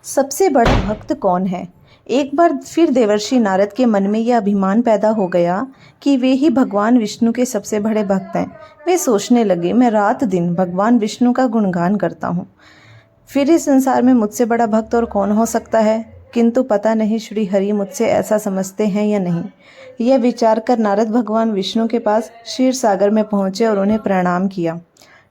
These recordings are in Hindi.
सबसे बड़ा भक्त कौन है? एक बार फिर देवर्षि नारद के मन में यह अभिमान पैदा हो गया कि वे ही भगवान विष्णु के सबसे बड़े भक्त हैं। वे सोचने लगे, मैं रात दिन भगवान विष्णु का गुणगान करता हूँ, फिर इस संसार में मुझसे बड़ा भक्त और कौन हो सकता है। किंतु पता नहीं श्री हरि मुझसे ऐसा समझते हैं या नहीं। यह विचार कर नारद भगवान विष्णु के पास क्षीर सागर में पहुँचे और उन्हें प्रणाम किया।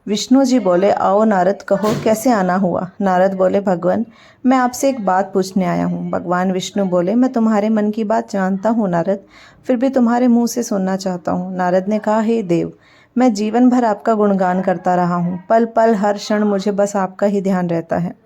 विष्णु जी बोले, आओ नारद, कहो कैसे आना हुआ। नारद बोले, भगवान मैं आपसे एक बात पूछने आया हूँ। भगवान विष्णु बोले, मैं तुम्हारे मन की बात जानता हूँ नारद, फिर भी तुम्हारे मुंह से सुनना चाहता हूँ। नारद ने कहा, हे देव, मैं जीवन भर आपका गुणगान करता रहा हूँ, पल पल हर क्षण मुझे बस आपका ही ध्यान रहता है।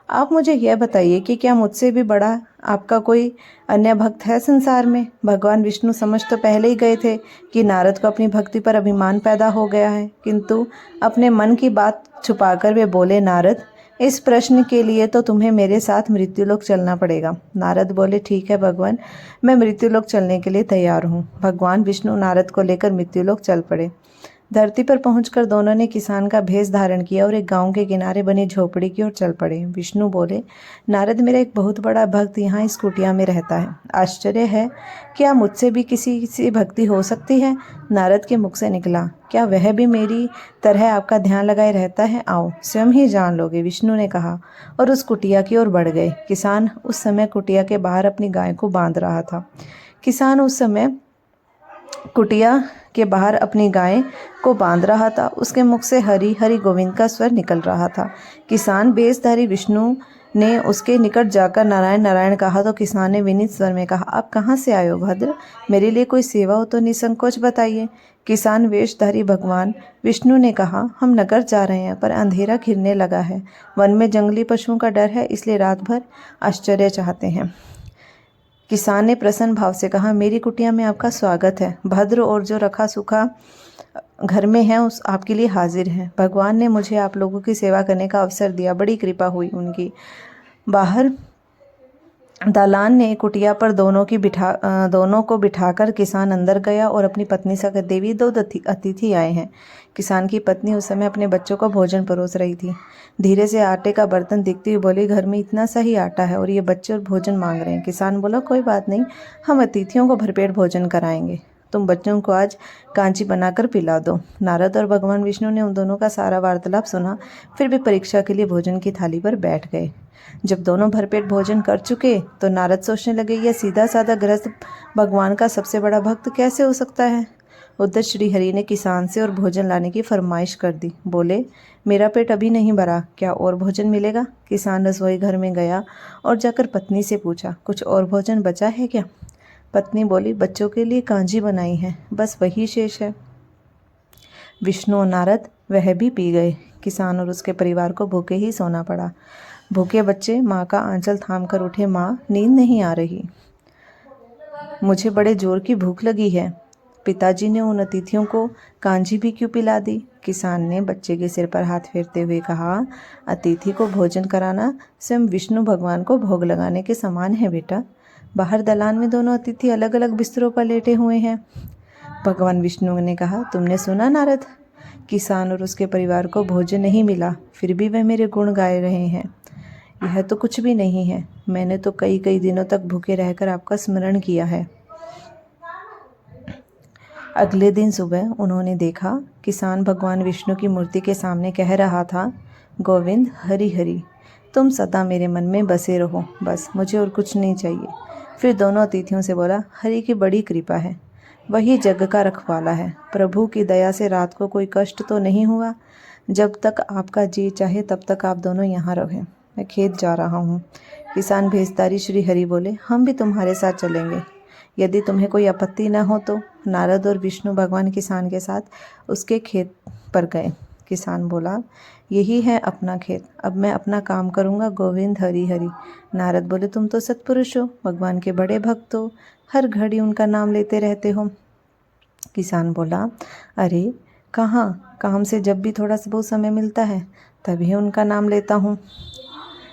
आप मुझे यह बताइए कि क्या मुझसे भी बड़ा आपका कोई अन्य भक्त है संसार में। भगवान विष्णु समझ तो पहले ही गए थे कि नारद को अपनी भक्ति पर अभिमान पैदा हो गया है, किंतु अपने मन की बात छुपाकर वे बोले, नारद इस प्रश्न के लिए तो तुम्हें मेरे साथ मृत्युलोक चलना पड़ेगा। नारद बोले, ठीक है भगवान, मैं मृत्युलोक चलने के लिए तैयार हूँ। भगवान विष्णु नारद को लेकर मृत्युलोक चल पड़े। धरती पर पहुंचकर दोनों ने किसान का भेष धारण किया और एक गांव के किनारे बनी झोपड़ी की ओर चल पड़े। विष्णु बोले, नारद मेरा एक बहुत बड़ा भक्त यहाँ इस कुटिया में रहता है। आश्चर्य है, क्या मुझसे भी किसी से भक्ति हो सकती है। नारद के मुख से निकला, क्या वह भी मेरी तरह आपका ध्यान लगाए रहता है। आओ स्वयं ही जान लोगे, विष्णु ने कहा और उस कुटिया की ओर बढ़ गए। किसान उस समय कुटिया के बाहर अपनी गाय को बांध रहा था। किसान उस समय कुटिया के बाहर अपनी गाय को बांध रहा था। उसके मुख से हरि हरि गोविंद का स्वर निकल रहा था। किसान बेसधारी विष्णु ने उसके निकट जाकर नारायण नारायण कहा तो किसान ने विनीत स्वर में कहा, आप कहाँ से आए हो भद्र, मेरे लिए कोई सेवा हो तो निसंकोच बताइए। किसान वेशधारी भगवान विष्णु ने कहा, हम नगर जा रहे हैं पर अंधेरा घिरने लगा है, वन में जंगली पशुओं का डर है, इसलिए रात भर आश्चर्य चाहते हैं। किसान ने प्रसन्न भाव से कहा, मेरी कुटिया में आपका स्वागत है। भद्र और जो रखा सूखा घर में है उस आपके लिए हाजिर है। भगवान ने मुझे आप लोगों की सेवा करने का अवसर दिया, बड़ी कृपा हुई उनकी। बाहर दालान ने कुटिया पर दोनों को बिठाकर किसान अंदर गया और अपनी पत्नी से कहा, देवी दो अतिथि आए हैं। किसान की पत्नी उस समय अपने बच्चों को भोजन परोस रही थी। धीरे से आटे का बर्तन दिखती हुई बोली, घर में इतना सा ही आटा है और ये बच्चे और भोजन मांग रहे हैं। किसान बोला, कोई बात नहीं, हम अतिथियों को भरपेट भोजन कराएंगे, तुम बच्चों को आज कांची बनाकर पिला दो। नारद और भगवान विष्णु ने उन दोनों का सारा वार्तालाप सुना, फिर भी परीक्षा के लिए भोजन की थाली पर बैठ गए। जब दोनों भरपेट भोजन कर चुके तो नारद सोचने लगे, यह सीधा साधा गृहस्थ भगवान का सबसे बड़ा भक्त कैसे हो सकता है। उधर श्री हरि ने किसान से और भोजन लाने की फरमाइश कर दी। बोले, मेरा पेट अभी नहीं भरा, क्या और भोजन मिलेगा। किसान रसोई घर में गया और जाकर पत्नी से पूछा, कुछ और भोजन बचा है क्या। पत्नी बोली, बच्चों के लिए कांजी बनाई है, बस वही शेष है। विष्णु और नारद वह भी पी गए। किसान और उसके परिवार को भूखे ही सोना पड़ा। भूखे बच्चे माँ का आंचल थाम कर उठे, माँ नींद नहीं आ रही, मुझे बड़े जोर की भूख लगी है। पिताजी ने उन अतिथियों को कांजी भी क्यों पिला दी। किसान ने बच्चे के सिर पर हाथ फेरते हुए कहा, अतिथि को भोजन कराना स्वयं विष्णु भगवान को भोग लगाने के समान है बेटा। बाहर दलान में दोनों अतिथि अलग अलग बिस्तरों पर लेटे हुए हैं। भगवान विष्णु ने कहा, तुमने सुना नारद, किसान और उसके परिवार को भोजन नहीं मिला, फिर भी वह मेरे गुण गाए रहे हैं। यह तो कुछ भी नहीं है, मैंने तो कई कई दिनों तक भूखे रहकर आपका स्मरण किया है। अगले दिन सुबह उन्होंने देखा, किसान भगवान विष्णु की मूर्ति के सामने कह रहा था, गोविंद हरि हरि, तुम सदा मेरे मन में बसे रहो, बस मुझे और कुछ नहीं चाहिए। फिर दोनों अतिथियों से बोला, हरि की बड़ी कृपा है, वही जग का रखवाला है, प्रभु की दया से रात को कोई कष्ट तो नहीं हुआ। जब तक आपका जी चाहे तब तक आप दोनों यहाँ रहें, मैं खेत जा रहा हूँ। किसान भेषधारी श्री हरि बोले, हम भी तुम्हारे साथ चलेंगे, यदि तुम्हें कोई आपत्ति न हो तो। नारद और विष्णु भगवान किसान के साथ उसके खेत पर गए। किसान बोला, यही है अपना खेत, अब मैं अपना काम करूँगा, गोविंद हरि हरि। नारद बोले, तुम तो सत्पुरुष हो, भगवान के बड़े भक्त हो, हर घड़ी उनका नाम लेते रहते हो। किसान बोला, अरे कहाँ, काम से जब भी थोड़ा सा बहुत समय मिलता है तभी उनका नाम लेता हूँ।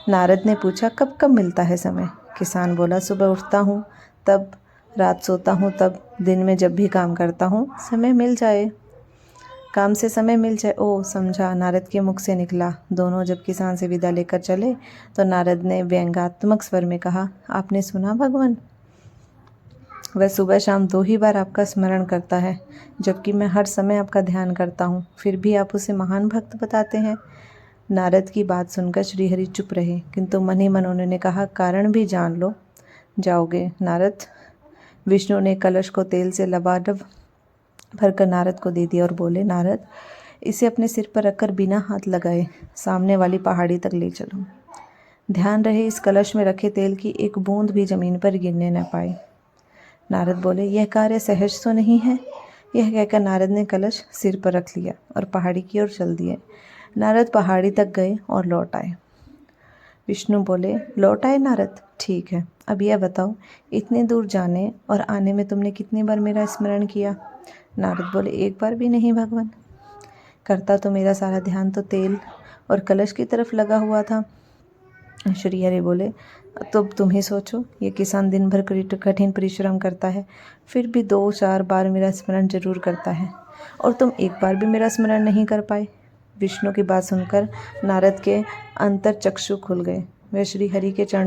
नारद ने पूछा, कब कब मिलता है समय। किसान बोला, सुबह उठता हूँ तब, रात सोता हूँ तब, दिन में जब भी काम करता हूँ समय मिल जाए। काम से समय मिल जाए। ओह समझा, नारद के मुख से निकला। दोनों जब किसान से विदा लेकर चले तो नारद ने व्यंग्यात्मक स्वर में कहा, आपने सुना भगवान, वह सुबह शाम 2 ही बार आपका स्मरण करता है, जबकि मैं हर समय आपका ध्यान करता हूँ, फिर भी आप उसे महान भक्त बताते हैं। नारद की बात सुनकर श्रीहरि चुप रहे, किंतु मन ही मन उन्होंने कहा, कारण भी जान लो जाओगे नारद। विष्णु ने कलश को तेल से लबालब भरकर नारद को दे दिया और बोले, नारद इसे अपने सिर पर रखकर बिना हाथ लगाए सामने वाली पहाड़ी तक ले चलो। ध्यान रहे इस कलश में रखे तेल की एक बूंद भी जमीन पर गिरने न पाए। नारद बोले, यह कार्य सहज तो नहीं है। यह कहकर नारद ने कलश सिर पर रख लिया और पहाड़ी की ओर चल दिए। नारद पहाड़ी तक गए और लौट आए। विष्णु बोले, लौट आए नारद, ठीक है, अब यह बताओ, इतने दूर जाने और आने में तुमने कितनी बार मेरा स्मरण किया। नारद बोले, एक बार भी नहीं भगवान। करता तो मेरा सारा ध्यान तो तेल और कलश की तरफ लगा हुआ था। श्रीहरि बोले, तो तुम ही सोचो, ये किसान दिन भर कठिन परिश्रम करता है, फिर भी 2-4 बार मेरा स्मरण जरूर करता है, और तुम एक बार भी मेरा स्मरण नहीं कर पाए। विष्णु की बात सुनकर नारद के अंतर चक्षु खुल गए। वे श्रीहरि के चरण